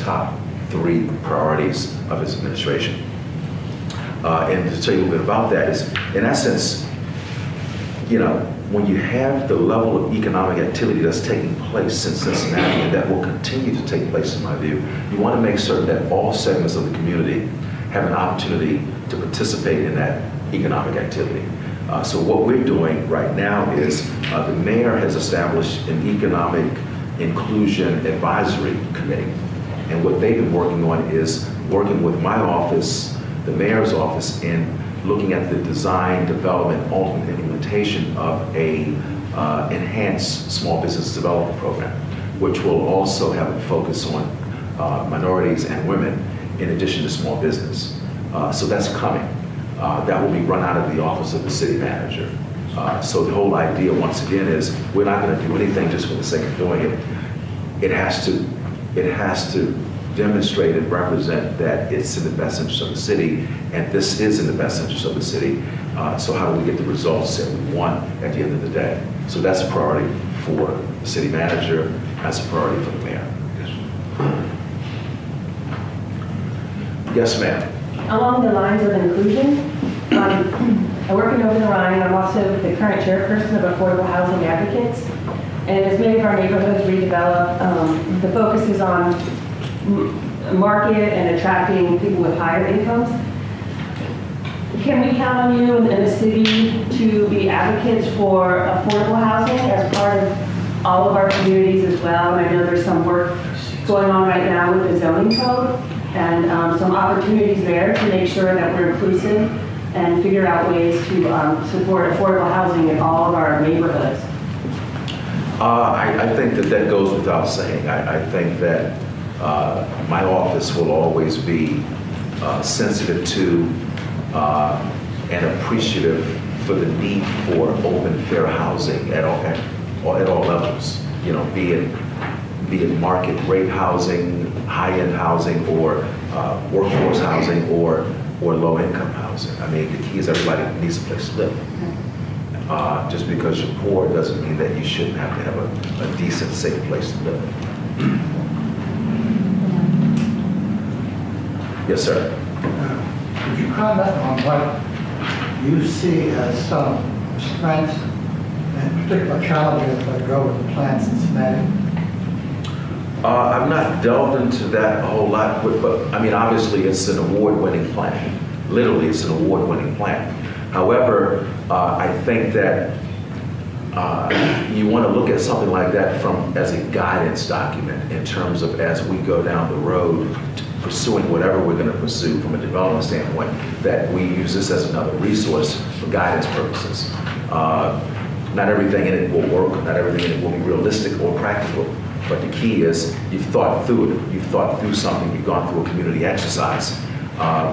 top 3 priorities of his administration. And to tell you a little bit about that is, in essence, you know, when you have the level of economic activity that's taking place in Cincinnati and that will continue to take place, in my view, you want to make certain that all segments of the community have an opportunity to participate in that economic activity. So what we're doing right now is the mayor has established an economic inclusion advisory committee. And what they've been working on is working with my office, the mayor's office, in looking at the design, development, ultimate implementation of a enhanced small business development program, which will also have a focus on minorities and women in addition to small business. So that's coming. That will be run out of the office of the city manager. So the whole idea, once again, is we're not going to do anything just for the sake of doing it. It has to demonstrate and represent that it's in the best interest of the city, and this is in the best interest of the city. So how do we get the results that we want at the end of the day? So that's a priority for the city manager, that's a priority for the mayor. Yes, ma'am. Along the lines of inclusion, I work in Over the Rhine. I'm also the current chairperson of Affordable Housing Advocates. And as many of our neighborhoods redevelop, the focus is on market and attracting people with higher incomes. Can we count on you and the city to be advocates for affordable housing as part of all of our communities as well? And I know there's some work going on right now with the zoning code and some opportunities there to make sure that we're inclusive and figure out ways to support affordable housing in all of our neighborhoods. I think that goes without saying. I think that my office will always be sensitive to and appreciative for the need for open, fair housing at all levels. You know, be it market rate housing, high-end housing, or workforce housing, or low-income housing. I mean, the key is everybody needs a place to live. Just because you're poor doesn't mean that you shouldn't have to have a decent, safe place to live. Yes, sir. Could you comment on what you see as some strengths and particular challenges that go with the plan Cincinnati? I've not delved into that a whole lot, but I mean, obviously it's an award-winning plan. Literally, it's an award-winning plan. However, I think that you want to look at something like that as a guidance document in terms of as we go down the road pursuing whatever we're going to pursue from a development standpoint, that we use this as another resource for guidance purposes. Not everything in it will work, not everything in it will be realistic or practical, but the key is you've thought through it, you've thought through something, you've gone through a community exercise,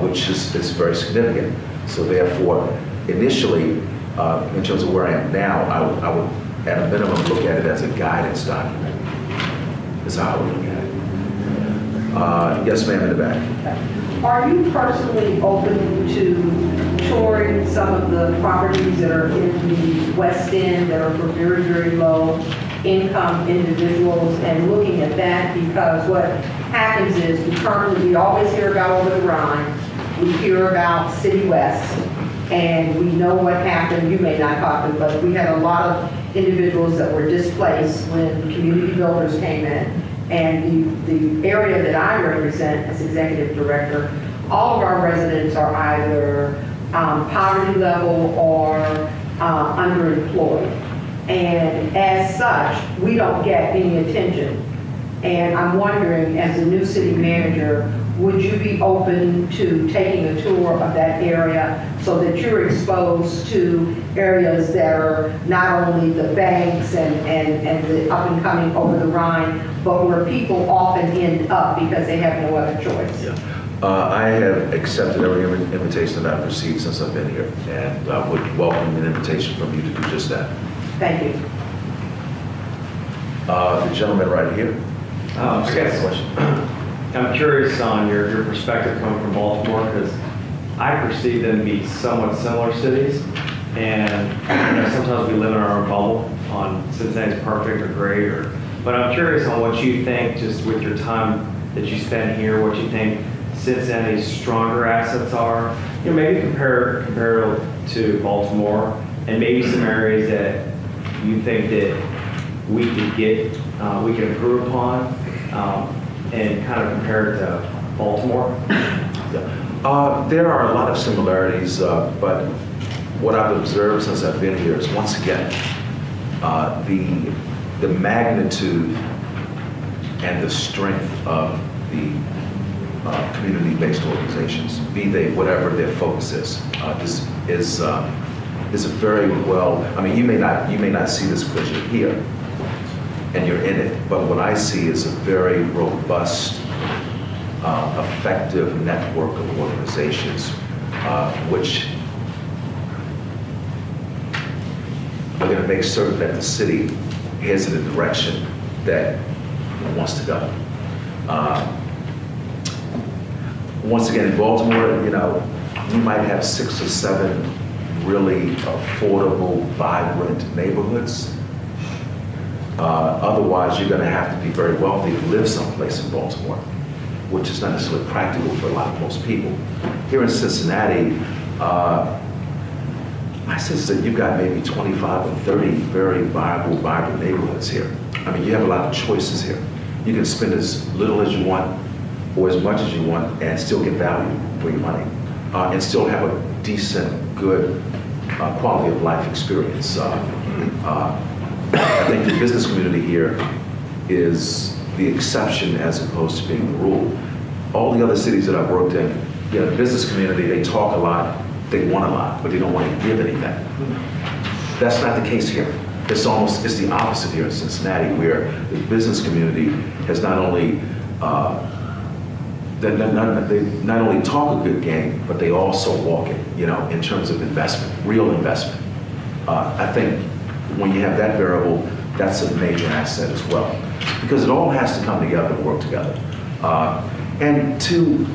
which is very significant. So therefore, initially, in terms of where I am now, I would at a minimum look at it as a guidance document, is how I would look at it. Yes, ma'am, in the back. Are you personally open to touring some of the properties that are in the West End that are for very, very low income individuals and looking at that? Because what happens is we always hear about Over the Rhine, we hear about City West, and we know what happened. You may not talk to, but we had a lot of individuals that were displaced when community builders came in. And the area that I represent as executive director, all of our residents are either poverty level or underemployed. And as such, we don't get any attention. And I'm wondering, as the new city manager, would you be open to taking a tour of that area so that you're exposed to areas that are not only the banks and the up and coming Over the Rhine, but where people often end up because they have no other choice? Yeah. I have accepted every invitation that I've received since I've been here, and I would welcome an invitation from you to do just that. Thank you. The gentleman right here. I guess I'm curious on your perspective coming from Baltimore, because I perceive them to be somewhat similar cities, and sometimes we live in our own bubble on Cincinnati's perfect or great, but I'm curious on what you think, just with your time that you spend here, what you think Cincinnati's stronger assets are. Maybe compare to Baltimore, and maybe some areas that you think that we can improve upon, and kind of compare it to Baltimore. There are a lot of similarities, but what I've observed since I've been here is, once again, the magnitude and the strength of the community-based organizations, be they whatever their focus is a very well. I mean, you may not see this because you're here and you're in it, but what I see is a very robust, effective network of organizations, which are going to make certain that the city heads in the direction that it wants to go. Once again, in Baltimore, you might have 6 or 7 really affordable, vibrant neighborhoods. Otherwise, you're going to have to be very wealthy to live someplace in Baltimore, which is not necessarily practical for most people. Here in Cincinnati, my sense is that you've got maybe 25 or 30 very vibrant neighborhoods here. I mean, you have a lot of choices here. You can spend as little as you want or as much as you want and still get value for your money, and still have a decent, good quality of life experience. I think the business community here is the exception as opposed to being the rule. All the other cities that I've worked in, the business community, they talk a lot, they want a lot, but they don't want to give anything. That's not the case here. It's the opposite here in Cincinnati, where the business community has not only they not only talk a good game, but they also walk it, in terms of investment, real investment. I think when you have that variable, that's a major asset as well, because it all has to come together and work together. And to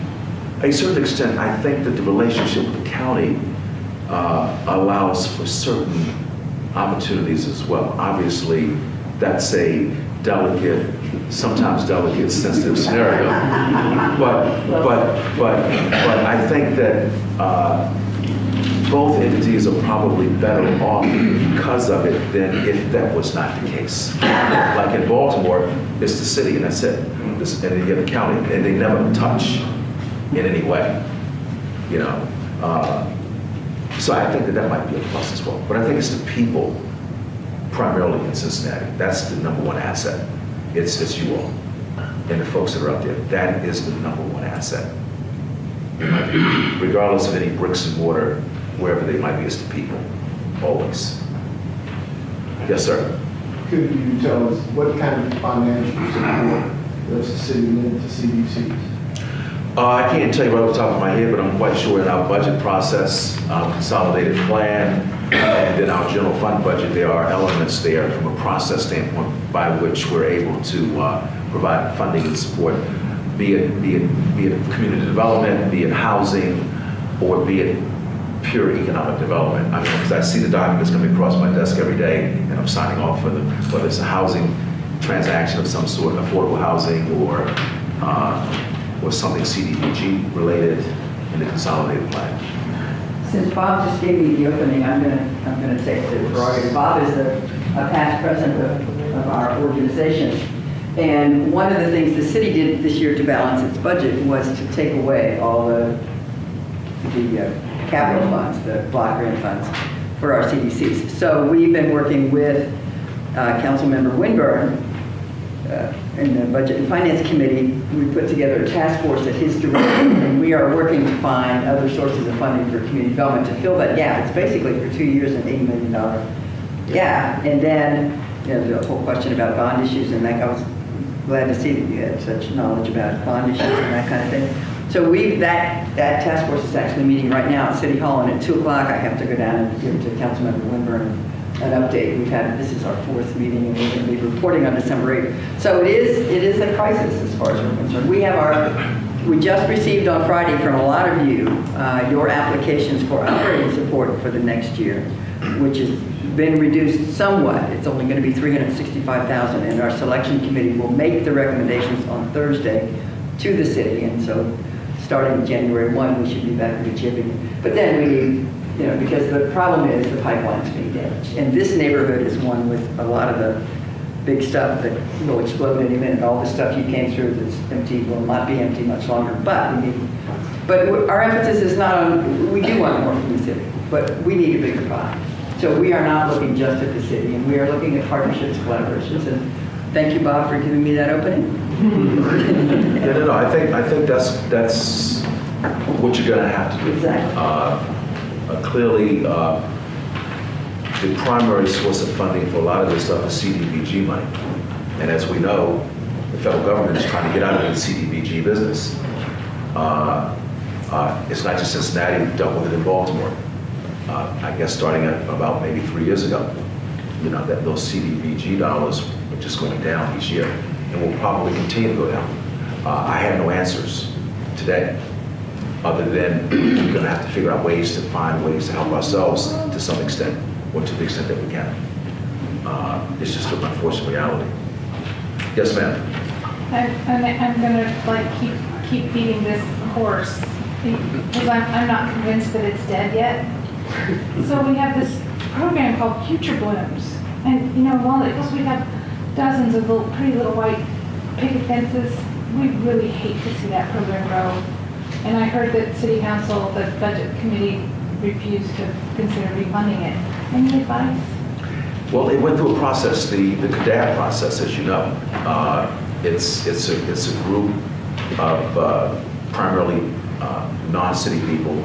a certain extent, I think that the relationship with the county allows for certain opportunities as well. Obviously, that's a sometimes delicate, sensitive scenario. But I think that both entities are probably better off because of it than if that was not the case. Like in Baltimore, it's the city and that's it. And then you have the county, and they never touch in any way. So I think that might be a plus as well. But I think it's the people, primarily in Cincinnati. That's the number one asset. It's you all and the folks that are up there. That is the number one asset. Regardless of any bricks and mortar, wherever they might be, it's the people, always. Yes, sir. Could you tell us what kind of financial support does the city lend to CDCs? I can't tell you right off the top of my head, but I'm quite sure in our budget process, our consolidated plan, and then our general fund budget, there are elements there from a process standpoint by which we're able to provide funding and support, be it community development, be it housing, or be it pure economic development. I mean, because I see the documents coming across my desk every day, and I'm signing off for them, whether it's a housing transaction of some sort, affordable housing, or something CDBG related in the consolidated plan. Since Bob just gave me the opening, I'm going to take the prerogative. Bob is a past president of our organization. And one of the things the city did this year to balance its budget was to take away all the capital funds, the block grant funds for our CDCs. So we've been working with Councilmember Winburn in the Budget and Finance Committee. We put together a task force at his direction, and we are working to find other sources of funding for community development to fill that gap. It's basically for 2 years an $80 million gap. And then the whole question about bond issues, and I was glad to see that you had such knowledge about bond issues and that kind of thing. So that task force is actually meeting right now at City Hall, and at 2 o'clock I have to go down and give to Councilmember Winburn an update. This is our 4th meeting, and we're going to be reporting on December 8th. So it is a crisis as far as we're concerned. We just received on Friday from a lot of you your applications for operating support for the next year, which has been reduced somewhat. It's only going to be $365,000, and our selection committee will make the recommendations on Thursday to the city, and so starting January 1, we should be back rechipping. But then we need, because the problem is the pipeline's being damaged. And this neighborhood is one with a lot of the big stuff that will explode any minute. All the stuff you came through that's empty will not be empty much longer, but our emphasis is not on, we do want more from the city, but we need a bigger pie. So we are not looking just at the city, and we are looking at partnerships, collaborations, and thank you, Bob, for giving me that opening. No, I think that's what you're gonna have to do. Exactly. Clearly, the primary source of funding for a lot of this stuff is CDBG money. And as we know, the federal government is trying to get out of the CDBG business. It's not just Cincinnati, we dealt with it in Baltimore. I guess starting at about maybe 3 years ago, that those CDBG dollars were just going down each year and will probably continue to go down. I have no answers today, other than we're going to have to figure out ways to find ways to help ourselves to some extent, or to the extent that we can. It's just an unfortunate reality. Yes, ma'am. I'm gonna keep beating this horse because I'm not convinced that it's dead yet. So we have this program called Future Blooms, and because we have dozens of pretty little white picket fences, we really hate to see that program grow. And I heard that City Council, the Budget Committee, refused to consider refunding it. Any advice? Well, it went through a process, the CADAB process, as you know. It's a group of primarily non-city people.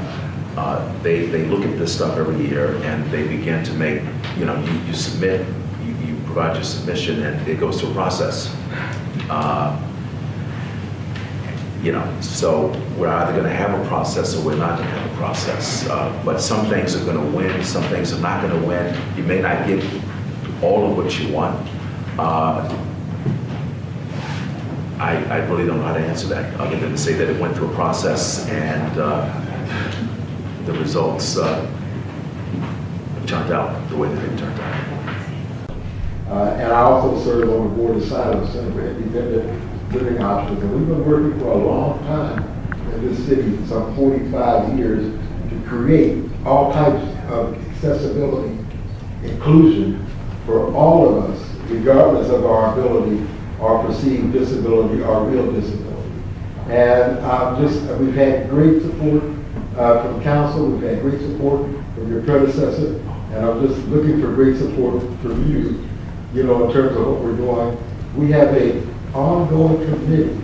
They look at this stuff every year, and they begin to make, you submit, you provide your submission, and it goes through a process. So we're either going to have a process or we're not going to have a process. But some things are going to win, some things are not going to win. You may not get all of what you want. I really don't know how to answer that, other than to say that it went through a process and the results turned out the way that they turned out. And I also serve on the board of Silent Center for Independent Living Options, and we've been working for a long time in this city, some 45 years, to create all types of accessibility, inclusion for all of us, regardless of our ability, our perceived disability, or real disability. And we've had great support from council, we've had great support from your predecessor, and I'm just looking for great support from you, in terms of what we're doing. We have a ongoing committee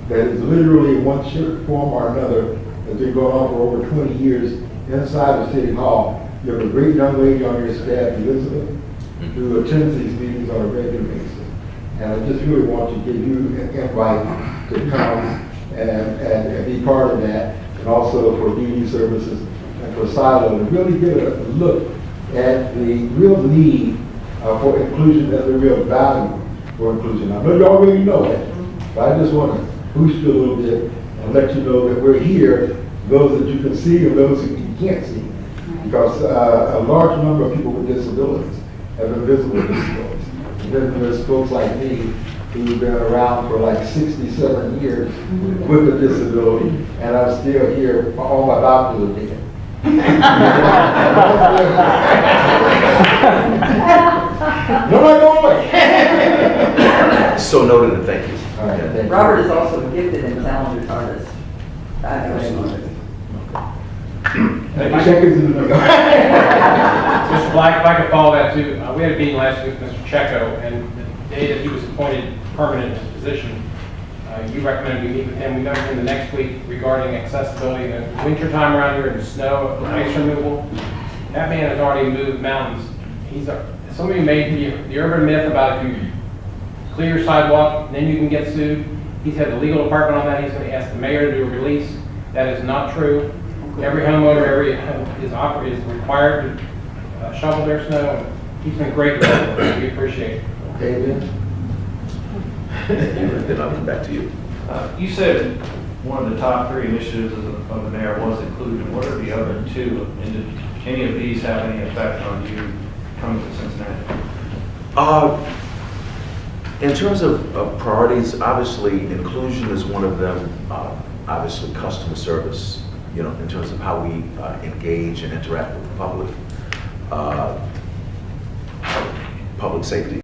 that is literally in one shape, form or another, that's been going on for over 20 years inside of City Hall. You have a great young lady on your staff, Elizabeth, who attends these meetings on a regular basis. And I just really want to give you an invite to come and be part of that, and also for DD services and for Silo, to really get a look at the real need for inclusion and the real value for inclusion. I know you already know that, but I just want to boost you a little bit and let you know that we're here, those that you can see and those that you can't see. Because a large number of people with disabilities have invisible disabilities. And then there's folks like me who've been around for like 67 years with a disability, and I'm still here, all my doctors are dead. No, not going away. So noted, and thank you. All right, thank you. Robert is also a gifted and talented artist. Checkers in the middle. Mr. Black, if I could follow that too, we had a meeting last week with Mr. Checo, and the day that he was appointed permanent in his position, you recommended we meet with him. We met with him the next week regarding accessibility in the winter time around here, and snow, ice removal. That man has already moved mountains. Somebody made the urban myth about if you clear your sidewalk, then you can get sued. He's had the legal department on that. He's going to ask the mayor to do a release. That is not true. Every homeowner is required to shovel their snow. And he's been great with that. We appreciate it. Okay, then. Then I'll come back to you. You said one of the top 3 initiatives of the mayor was inclusion. What are the other 2? And did any of these have any effect on you coming to Cincinnati? In terms of priorities, obviously inclusion is one of them. Obviously customer service, you know, in terms of how we engage and interact with the public. Public safety.